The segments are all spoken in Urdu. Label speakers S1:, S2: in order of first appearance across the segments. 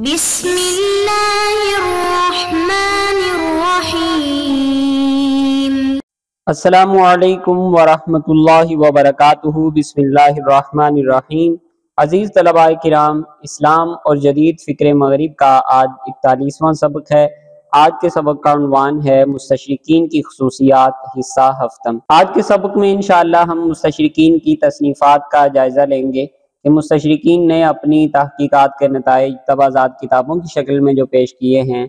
S1: بسم اللہ الرحمن الرحیم۔
S2: السلام علیکم ورحمۃ اللہ وبرکاتہ۔ بسم اللہ الرحمن الرحیم۔ عزیز طلباء کرام، اسلام اور جدید فکر مغرب کا آج 41واں سبق ہے۔ آج کے سبق کا عنوان ہے مستشرقین کی خصوصیات، حصہ ہفتم۔ آج کے سبق میں انشاءاللہ ہم مستشرقین کی تصنیفات کا جائزہ لیں گے کہ مستشرقین نے اپنی تحقیقات کے نتائج تبازات کتابوں کی شکل میں جو پیش کیے ہیں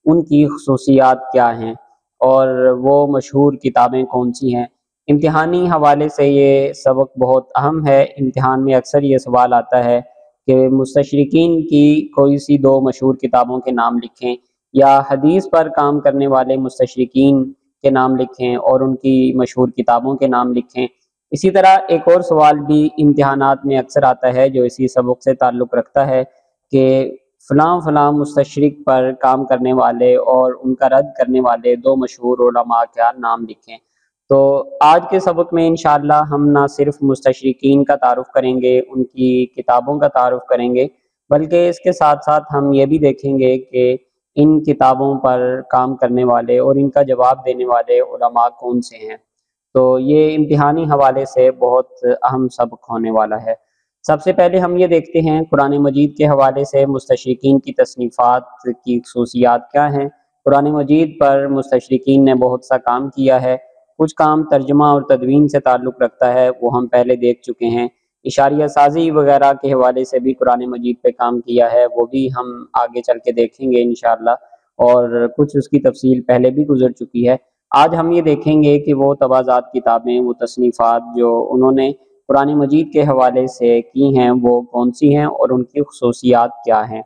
S2: ان کی خصوصیات کیا ہیں اور وہ مشہور کتابیں کون سی ہیں۔ امتحانی حوالے سے یہ سبق بہت اہم ہے۔ امتحان میں اکثر یہ سوال آتا ہے کہ مستشرقین کی کوئی سی دو مشہور کتابوں کے نام لکھیں، یا حدیث پر کام کرنے والے مستشرقین کے نام لکھیں اور ان کی مشہور کتابوں کے نام لکھیں۔ اسی طرح ایک اور سوال بھی امتحانات میں اکثر آتا ہے جو اسی سبق سے تعلق رکھتا ہے کہ فلاں فلاں مستشرق پر کام کرنے والے اور ان کا رد کرنے والے دو مشہور علماء کا نام لکھیں۔ تو آج کے سبق میں انشاءاللہ ہم نہ صرف مستشرقین کا تعارف کریں گے، ان کی کتابوں کا تعارف کریں گے، بلکہ اس کے ساتھ ساتھ ہم یہ بھی دیکھیں گے کہ ان کتابوں پر کام کرنے والے اور ان کا جواب دینے والے علماء کون سے ہیں۔ تو یہ امتحانی حوالے سے بہت اہم سبق ہونے والا ہے۔ سب سے پہلے ہم یہ دیکھتے ہیں قرآن مجید کے حوالے سے مستشرقین کی تصنیفات کی خصوصیات کیا ہیں۔ قرآن مجید پر مستشرقین نے بہت سا کام کیا ہے۔ کچھ کام ترجمہ اور تدوین سے تعلق رکھتا ہے، وہ ہم پہلے دیکھ چکے ہیں۔ اشاریہ سازی وغیرہ کے حوالے سے بھی قرآن مجید پہ کام کیا ہے، وہ بھی ہم آگے چل کے دیکھیں گے انشاءاللہ، اور کچھ اس کی تفصیل پہلے بھی گزر چکی ہے۔ آج ہم یہ دیکھیں گے کہ وہ تبازات کتابیں، وہ تصنیفات جو انہوں نے قرآن مجید کے حوالے سے کی ہیں وہ کون سی ہیں اور ان کی خصوصیات کیا ہیں۔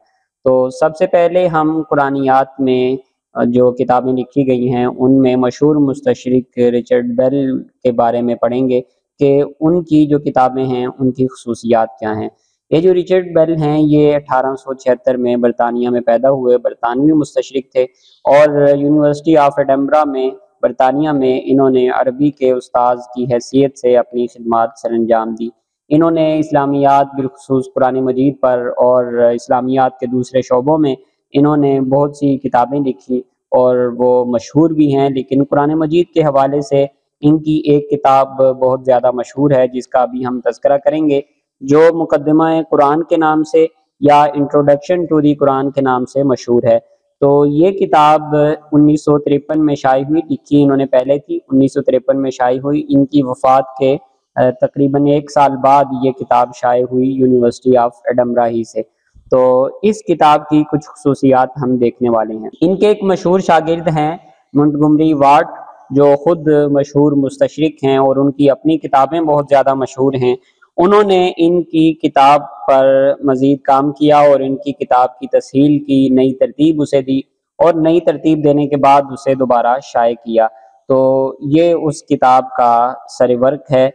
S2: تو سب سے پہلے ہم قرآنیات میں جو کتابیں لکھی گئی ہیں ان میں مشہور مستشرق رچرڈ بیل کے بارے میں پڑھیں گے کہ ان کی جو کتابیں ہیں ان کی خصوصیات کیا ہیں۔ یہ جو رچرڈ بیل ہیں یہ 1876 میں برطانیہ میں پیدا ہوئے برطانوی مستشرق تھے، اور یونیورسٹی آف ایڈنبرا میں برطانیہ میں انہوں نے عربی کے استاذ کی حیثیت سے اپنی خدمات سر انجام دی۔ انہوں نے اسلامیات بالخصوص قرآن مجید پر اور اسلامیات کے دوسرے شعبوں میں انہوں نے بہت سی کتابیں لکھی اور وہ مشہور بھی ہیں، لیکن قرآن مجید کے حوالے سے ان کی ایک کتاب بہت زیادہ مشہور ہے جس کا بھی ہم تذکرہ کریں گے، جو مقدمہ قرآن کے نام سے یا انٹروڈکشن ٹو دی قرآن کے نام سے مشہور ہے۔ تو یہ کتاب 1953 میں شائع ہوئی، لکھی انہوں نے پہلے تھی، 1953 میں شائع ہوئی۔ ان کی وفات کے تقریباً 1 سال بعد یہ کتاب شائع ہوئی یونیورسٹی آف ایڈنبرا ہی سے۔ تو اس کتاب کی کچھ خصوصیات ہم دیکھنے والے ہیں۔ ان کے ایک مشہور شاگرد ہیں مونٹگومری واٹ، جو خود مشہور مستشرق ہیں اور ان کی اپنی کتابیں بہت زیادہ مشہور ہیں۔ انہوں نے ان کی کتاب پر مزید کام کیا اور ان کی کتاب کی تصحیح کی، نئی ترتیب اسے دی، اور نئی ترتیب دینے کے بعد اسے دوبارہ شائع کیا۔ تو یہ اس کتاب کا سر ورک ہے۔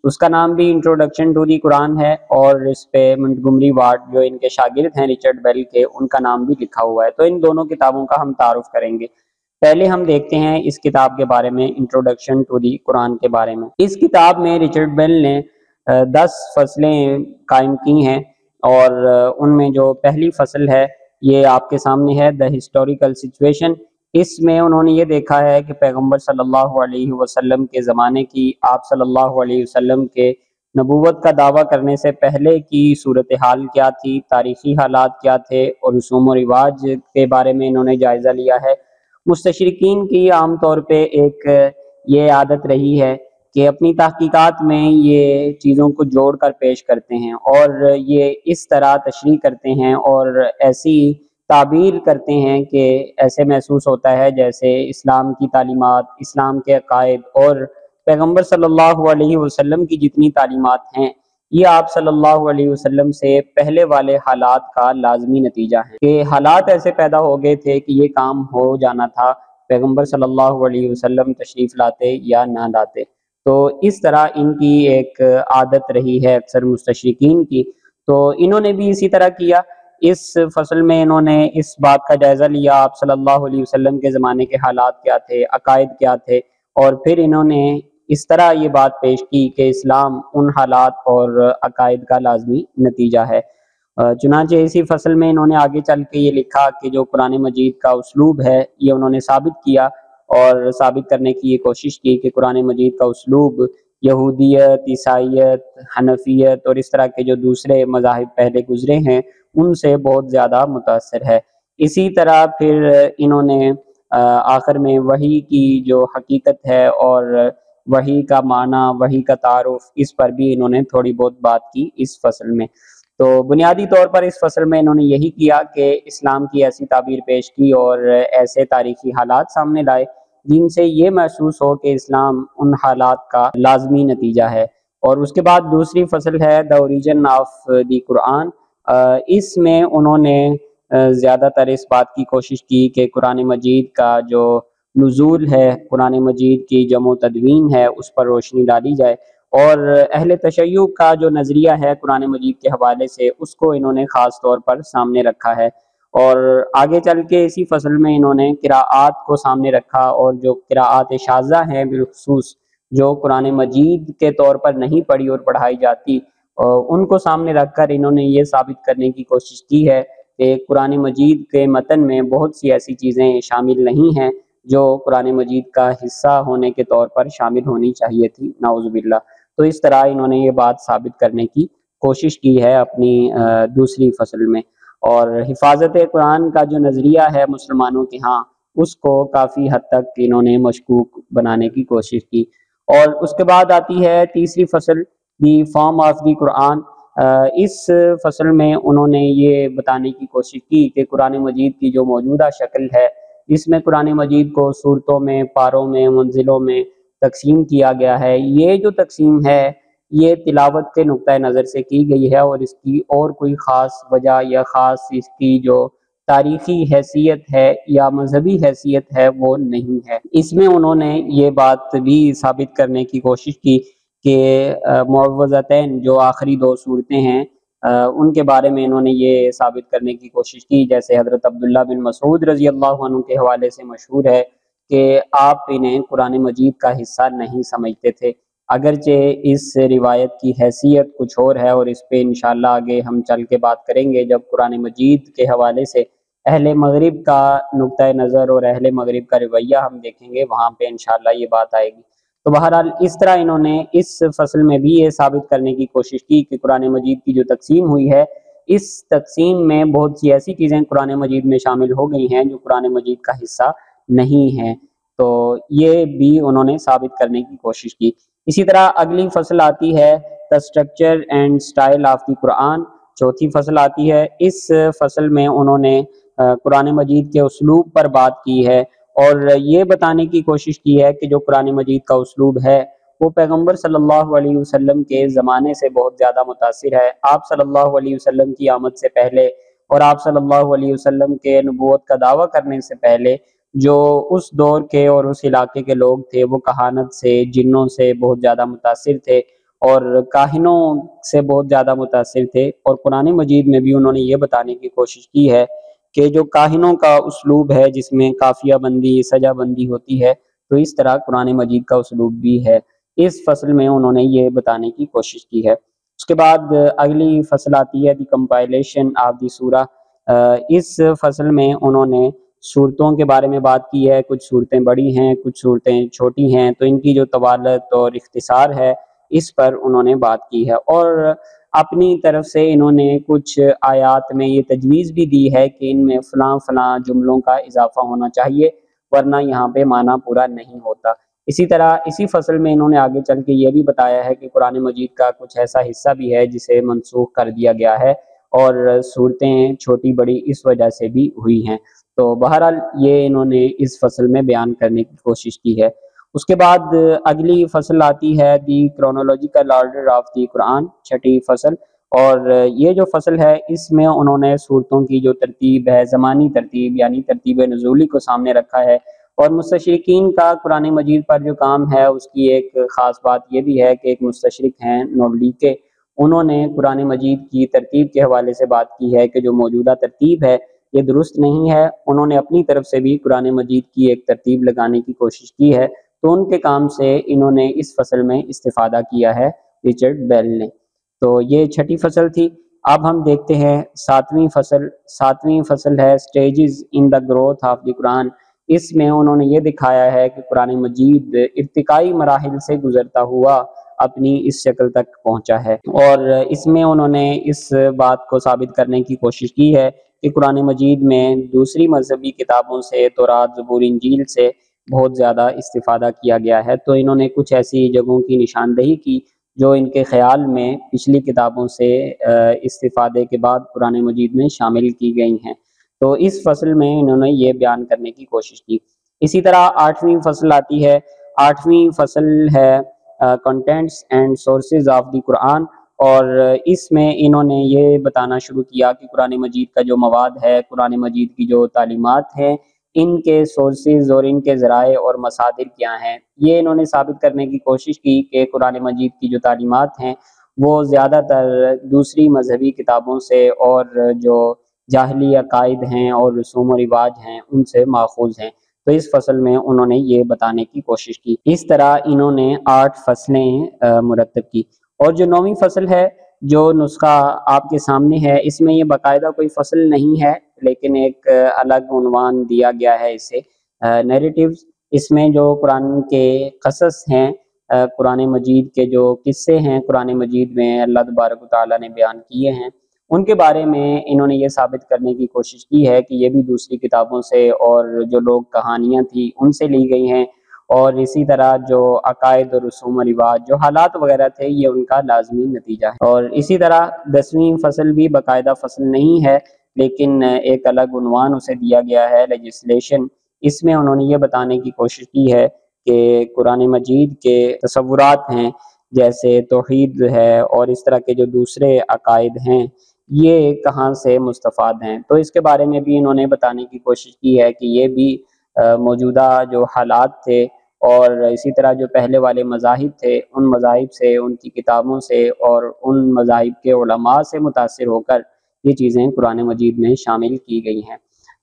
S2: اس کا نام بھی انٹروڈکشن ٹو دی قرآن ہے، اور اس پہ مونٹگومری واٹ جو ان کے شاگرد ہیں رچرڈ بیل کے، ان کا نام بھی لکھا ہوا ہے۔ تو ان دونوں کتابوں کا ہم تعارف کریں گے۔ پہلے ہم دیکھتے ہیں اس کتاب کے بارے میں، انٹروڈکشن ٹو دی قرآن کے بارے میں۔ اس کتاب میں رچرڈ بیل نے 10 فصلیں قائم کی ہیں، اور ان میں جو پہلی فصل ہے یہ آپ کے سامنے ہے، دا ہسٹوریکل سچویشن۔ اس میں انہوں نے یہ دیکھا ہے کہ پیغمبر صلی اللہ علیہ وسلم کے زمانے کی، آپ صلی اللہ علیہ وسلم کے نبوت کا دعویٰ کرنے سے پہلے کی صورتحال کیا تھی، تاریخی حالات کیا تھے، اور رسوم و رواج کے بارے میں انہوں نے جائزہ لیا ہے۔ مستشرقین کی عام طور پہ ایک یہ عادت رہی ہے کہ اپنی تحقیقات میں یہ چیزوں کو جوڑ کر پیش کرتے ہیں، اور یہ اس طرح تشریح کرتے ہیں اور ایسی تعبیر کرتے ہیں کہ ایسے محسوس ہوتا ہے جیسے اسلام کی تعلیمات، اسلام کے عقائد اور پیغمبر صلی اللہ علیہ وسلم کی جتنی تعلیمات ہیں یہ آپ صلی اللہ علیہ وسلم سے پہلے والے حالات کا لازمی نتیجہ ہے، کہ حالات ایسے پیدا ہو گئے تھے کہ یہ کام ہو جانا تھا پیغمبر صلی اللہ علیہ وسلم تشریف لاتے یا نہ لاتے۔ تو اس طرح ان کی ایک عادت رہی ہے اکثر مستشرقین کی۔ تو انہوں نے بھی اسی طرح کیا۔ اس فصل میں انہوں نے اس بات کا جائزہ لیا آپ صلی اللہ علیہ وسلم کے زمانے کے حالات کیا تھے، عقائد کیا تھے، اور پھر انہوں نے اس طرح یہ بات پیش کی کہ اسلام ان حالات اور عقائد کا لازمی نتیجہ ہے۔ چنانچہ اسی فصل میں انہوں نے آگے چل کے یہ لکھا کہ جو قرآن مجید کا اسلوب ہے یہ انہوں نے ثابت کیا اور ثابت کرنے کی یہ کوشش کی کہ قرآن مجید کا اسلوب یہودیت، عیسائیت، حنفیت اور اس طرح کے جو دوسرے مذاہب پہلے گزرے ہیں ان سے بہت زیادہ متاثر ہے۔ اسی طرح پھر انہوں نے آخر میں وحی کی جو حقیقت ہے اور وحی کا معنی، وحی کا تعارف، اس پر بھی انہوں نے تھوڑی بہت بات کی اس فصل میں۔ تو بنیادی طور پر اس فصل میں انہوں نے یہی کیا کہ اسلام کی ایسی تعبیر پیش کی اور ایسے تاریخی حالات سامنے لائے جن سے یہ محسوس ہو کہ اسلام ان حالات کا لازمی نتیجہ ہے۔ اور اس کے بعد دوسری فصل ہے the origin of the Quran. اس میں انہوں نے زیادہ تر اس بات کی کوشش کی کہ قرآن مجید کا جو نزول ہے، قرآن مجید کی جمع و تدوین ہے، اس پر روشنی ڈالی جائے، اور اہل تشیع کا جو نظریہ ہے قرآن مجید کے حوالے سے اس کو انہوں نے خاص طور پر سامنے رکھا ہے۔ اور آگے چل کے اسی فصل میں انہوں نے قراءات کو سامنے رکھا، اور جو قراءات شاذہ ہیں بالخصوص جو قرآن مجید کے طور پر نہیں پڑھی اور پڑھائی جاتی، ان کو سامنے رکھ کر انہوں نے یہ ثابت کرنے کی کوشش کی ہے کہ قرآن مجید کے متن میں بہت سی ایسی چیزیں شامل نہیں ہیں جو قرآن مجید کا حصہ ہونے کے طور پر شامل ہونی چاہیے تھی، نعوذ باللہ۔ تو اس طرح انہوں نے یہ بات ثابت کرنے کی کوشش کی ہے اپنی دوسری فصل میں۔ اور حفاظت قرآن کا جو نظریہ ہے مسلمانوں کے ہاں، اس کو کافی حد تک انہوں نے مشکوک بنانے کی کوشش کی۔ اور اس کے بعد آتی ہے تیسری فصل، دی فارم آف دی قرآن۔ اس فصل میں انہوں نے یہ بتانے کی کوشش کی کہ قرآن مجید کی جو موجودہ شکل ہے، جس میں قرآن مجید کو سورتوں میں، پاروں میں، منزلوں میں تقسیم کیا گیا ہے، یہ جو تقسیم ہے یہ تلاوت کے نقطۂ نظر سے کی گئی ہے، اور اس کی اور کوئی خاص وجہ یا خاص اس کی جو تاریخی حیثیت ہے یا مذہبی حیثیت ہے وہ نہیں ہے۔ اس میں انہوں نے یہ بات بھی ثابت کرنے کی کوشش کی کہ معوذتین جو آخری دو صورتیں ہیں ان کے بارے میں انہوں نے یہ ثابت کرنے کی کوشش کی، جیسے حضرت عبداللہ بن مسعود رضی اللہ عنہ کے حوالے سے مشہور ہے کہ آپ انہیں قرآن مجید کا حصہ نہیں سمجھتے تھے، اگرچہ اس روایت کی حیثیت کچھ اور ہے، اور اس پہ انشاءاللہ آگے ہم چل کے بات کریں گے جب قرآن مجید کے حوالے سے اہل مغرب کا نقطۂ نظر اور اہل مغرب کا رویہ ہم دیکھیں گے، وہاں پہ انشاءاللہ یہ بات آئے گی۔ تو بہرحال اس طرح انہوں نے اس فصل میں بھی یہ ثابت کرنے کی کوشش کی کہ قرآن مجید کی جو تقسیم ہوئی ہے، اس تقسیم میں بہت سی ایسی چیزیں قرآن مجید میں شامل ہو گئی ہیں جو قرآن مجید کا حصہ نہیں ہیں، تو یہ بھی انہوں نے ثابت کرنے کی کوشش کی۔ اسی طرح اگلی فصل آتی ہے the structure and style of the Quran, چوتھی فصل آتی ہے۔ اس فصل میں انہوں نے قرآن مجید کے اسلوب پر بات کی ہے، اور یہ بتانے کی کوشش کی ہے کہ جو قرآن مجید کا اسلوب ہے وہ پیغمبر صلی اللہ علیہ وسلم کے زمانے سے بہت زیادہ متاثر ہے۔ آپ صلی اللہ علیہ وسلم کی آمد سے پہلے اور آپ صلی اللہ علیہ وسلم کے نبوت کا دعویٰ کرنے سے پہلے جو اس دور کے اور اس علاقے کے لوگ تھے وہ کہانت سے، جنوں سے بہت زیادہ متاثر تھے اور کاہنوں سے بہت زیادہ متاثر تھے، اور قرآن مجید میں بھی انہوں نے یہ بتانے کی کوشش کی ہے کہ جو کاہنوں کا اسلوب ہے جس میں قافیہ بندی، سجا بندی ہوتی ہے، تو اس طرح قرآن مجید کا اسلوب بھی ہے۔ اس فصل میں انہوں نے یہ بتانے کی کوشش کی ہے۔ اس کے بعد اگلی فصل آتی ہے دی کمپائلیشن آف دی سورہ۔ اس فصل میں انہوں نے صورتوں کے بارے میں بات کی ہے، کچھ صورتیں بڑی ہیں، کچھ صورتیں چھوٹی ہیں، تو ان کی جو طوالت اور اختصار ہے اس پر انہوں نے بات کی ہے، اور اپنی طرف سے انہوں نے کچھ آیات میں یہ تجویز بھی دی ہے کہ ان میں فلاں فلاں جملوں کا اضافہ ہونا چاہیے، ورنہ یہاں پہ معنی پورا نہیں ہوتا۔ اسی طرح اسی فصل میں انہوں نے آگے چل کے یہ بھی بتایا ہے کہ قرآن مجید کا کچھ ایسا حصہ بھی ہے جسے منسوخ کر دیا گیا ہے، اور صورتیں چھوٹی بڑی اس وجہ سے بھی ہوئی ہیں۔ تو بہرحال یہ انہوں نے اس فصل میں بیان کرنے کی کوشش کی ہے۔ اس کے بعد اگلی فصل آتی ہے دی کرونولوجیکل آرڈر آف دی قرآن، چھٹی فصل، اور یہ جو فصل ہے اس میں انہوں نے صورتوں کی جو ترتیب ہے، زمانی ترتیب یعنی ترتیب نزولی کو سامنے رکھا ہے، اور مستشرقین کا قرآن مجید پر جو کام ہے اس کی ایک خاص بات یہ بھی ہے کہ ایک مستشرق ہیں نوبلیکے، انہوں نے قرآن مجید کی ترتیب کے حوالے سے بات کی ہے کہ جو موجودہ ترتیب ہے یہ درست نہیں ہے، انہوں نے اپنی طرف سے بھی قرآن مجید کی ایک ترتیب لگانے کی کوشش کی ہے، تو ان کے کام سے انہوں نے اس فصل میں استفادہ کیا ہے رچرڈ بیل نے۔ تو یہ چھٹی فصل تھی۔ اب ہم دیکھتے ہیں ساتویں فصل ہے stages in the growth of the Quran. اس میں انہوں نے یہ دکھایا ہے کہ قرآن مجید ارتقائی مراحل سے گزرتا ہوا اپنی اس شکل تک پہنچا ہے، اور اس میں انہوں نے اس بات کو ثابت کرنے کی کوشش کی ہے کہ قرآن مجید میں دوسری مذہبی کتابوں سے، تورات، زبور، انجیل سے بہت زیادہ استفادہ کیا گیا ہے۔ تو انہوں نے کچھ ایسی جگہوں کی نشاندہی کی جو ان کے خیال میں پچھلی کتابوں سے استفادے کے بعد قرآن مجید میں شامل کی گئی ہیں۔ تو اس فصل میں انہوں نے یہ بیان کرنے کی کوشش کی۔ اسی طرح 8ویں فصل آتی ہے۔ 8ویں فصل ہے contents and sources of the Quran, اور اس میں انہوں نے یہ بتانا شروع کیا کہ قرآن مجید کا جو مواد ہے، قرآن مجید کی جو تعلیمات ہیں، ان کے سورسز اور ان کے ذرائع اور مصادر کیا ہیں۔ یہ انہوں نے ثابت کرنے کی کوشش کی کہ قرآن مجید کی جو تعلیمات ہیں وہ زیادہ تر دوسری مذہبی کتابوں سے اور جو جاہلی عقائد ہیں اور رسوم و رواج ہیں ان سے ماخوذ ہیں۔ تو اس فصل میں انہوں نے یہ بتانے کی کوشش کی۔ اس طرح انہوں نے 8 فصلیں مرتب کی۔ اور جو 9ویں فصل ہے، جو نسخہ آپ کے سامنے ہے، اس میں یہ باقاعدہ کوئی فصل نہیں ہے، لیکن ایک الگ عنوان دیا گیا ہے اسے، نیریٹیوز۔ اس میں جو قرآن کے قصص ہیں، قرآن مجید کے جو قصے ہیں قرآن مجید میں اللہ تبارک و تعالیٰ نے بیان کیے ہیں، ان کے بارے میں انہوں نے یہ ثابت کرنے کی کوشش کی ہے کہ یہ بھی دوسری کتابوں سے اور جو لوگ کہانیاں تھیں ان سے لی گئی ہیں، اور اسی طرح جو عقائد اور رسوم و رواج، جو حالات وغیرہ تھے، یہ ان کا لازمی نتیجہ ہے۔ اور اسی طرح 10ویں فصل بھی باقاعدہ فصل نہیں ہے، لیکن ایک الگ عنوان اسے دیا گیا ہے، لیجسلیشن۔ اس میں انہوں نے یہ بتانے کی کوشش کی ہے کہ قرآن مجید کے تصورات ہیں، جیسے توحید ہے اور اس طرح کے جو دوسرے عقائد ہیں، یہ کہاں سے مستفاد ہیں۔ تو اس کے بارے میں بھی انہوں نے بتانے کی کوشش کی ہے کہ یہ بھی موجودہ جو حالات تھے اور اسی طرح جو پہلے والے مذاہب تھے، ان مذاہب سے، ان کی کتابوں سے اور ان مذاہب کے علماء سے متاثر ہو کر یہ چیزیں قرآن مجید میں شامل کی گئی ہیں۔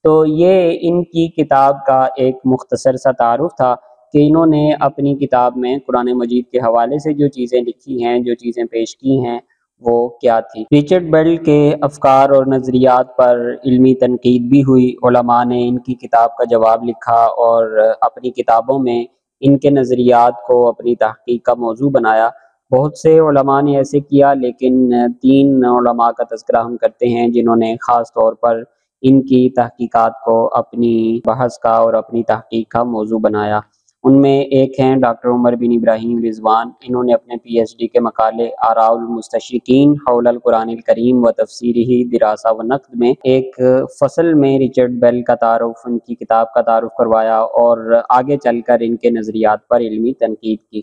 S2: تو یہ ان کی کتاب کا ایک مختصر سا تعارف تھا کہ انہوں نے اپنی کتاب میں قرآن مجید کے حوالے سے جو چیزیں لکھی ہیں، جو چیزیں پیش کی ہیں، وہ کیا تھی۔ رچرڈ بیل کے افکار اور نظریات پر علمی تنقید بھی ہوئی۔ علماء نے ان کی کتاب کا جواب لکھا اور اپنی کتابوں میں ان کے نظریات کو اپنی تحقیق کا موضوع بنایا۔ بہت سے علماء نے ایسے کیا، لیکن 3 علماء کا تذکرہ ہم کرتے ہیں جنہوں نے خاص طور پر ان کی تحقیقات کو اپنی بحث کا اور اپنی تحقیق کا موضوع بنایا۔ ان میں ایک ہیں ڈاکٹر عمر بن ابراہیم رضوان۔ انہوں نے اپنے پی ایچ ڈی کے مقالے آراء المستشرقین حول القرآن الکریم و تفسیرہ دراسہ و نقد میں ایک فصل میں رچرڈ بیل کا تعارف، ان کی کتاب کا تعارف کروایا اور آگے چل کر ان کے نظریات پر علمی تنقید کی۔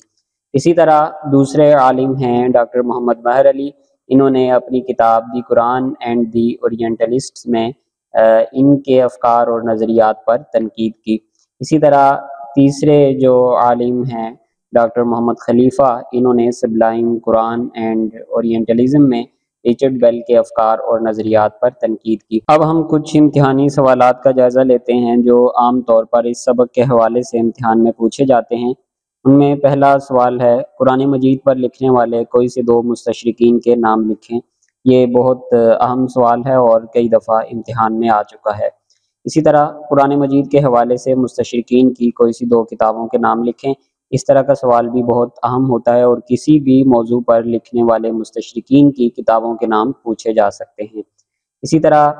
S2: اسی طرح دوسرے عالم ہیں ڈاکٹر محمد مہر علی۔ انہوں نے اپنی کتاب دی قرآن اینڈ دی اورینٹلسٹس میں ان کے افکار اور نظریات پر تنقید کی۔ اسی طرح تیسرے جو عالم ہیں ڈاکٹر محمد خلیفہ، انہوں نے سبلائم قرآن اینڈ اورینٹلزم میں رچرڈ بیل کے افکار اور نظریات پر تنقید کی۔ اب ہم کچھ امتحانی سوالات کا جائزہ لیتے ہیں جو عام طور پر اس سبق کے حوالے سے امتحان میں پوچھے جاتے ہیں۔ ان میں پہلا سوال ہے، قرآن مجید پر لکھنے والے کوئی سے 2 مستشرقین کے نام لکھیں۔ یہ بہت اہم سوال ہے اور کئی دفعہ امتحان میں آ چکا ہے۔ اسی طرح قرآن مجید کے حوالے سے مستشرقین کی کوئی سی 2 کتابوں کے نام لکھیں۔ اس طرح کا سوال بھی بہت اہم ہوتا ہے اور کسی بھی موضوع پر لکھنے والے مستشرقین کی کتابوں کے نام پوچھے جا سکتے ہیں۔ اسی طرح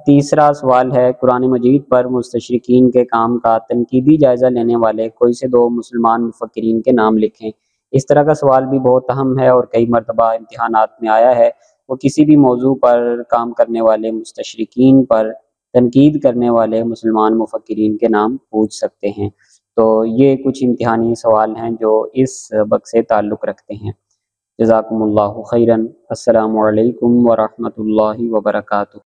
S2: تیسرا سوال ہے، قرآن مجید پر مستشرقین کے کام کا تنقیدی جائزہ لینے والے کوئی سے 2 مسلمان مفکرین کے نام لکھیں۔ اس طرح کا سوال بھی بہت اہم ہے اور کئی مرتبہ امتحانات میں آیا ہے۔ وہ کسی بھی موضوع پر کام کرنے والے مستشرقین پر تنقید کرنے والے مسلمان مفکرین کے نام پوچھ سکتے ہیں۔ تو یہ کچھ امتحانی سوال ہیں جو اس سبق سے تعلق رکھتے ہیں۔ جزاکم اللہ خیرا۔ السلام علیکم ورحمۃ اللہ وبرکاتہ۔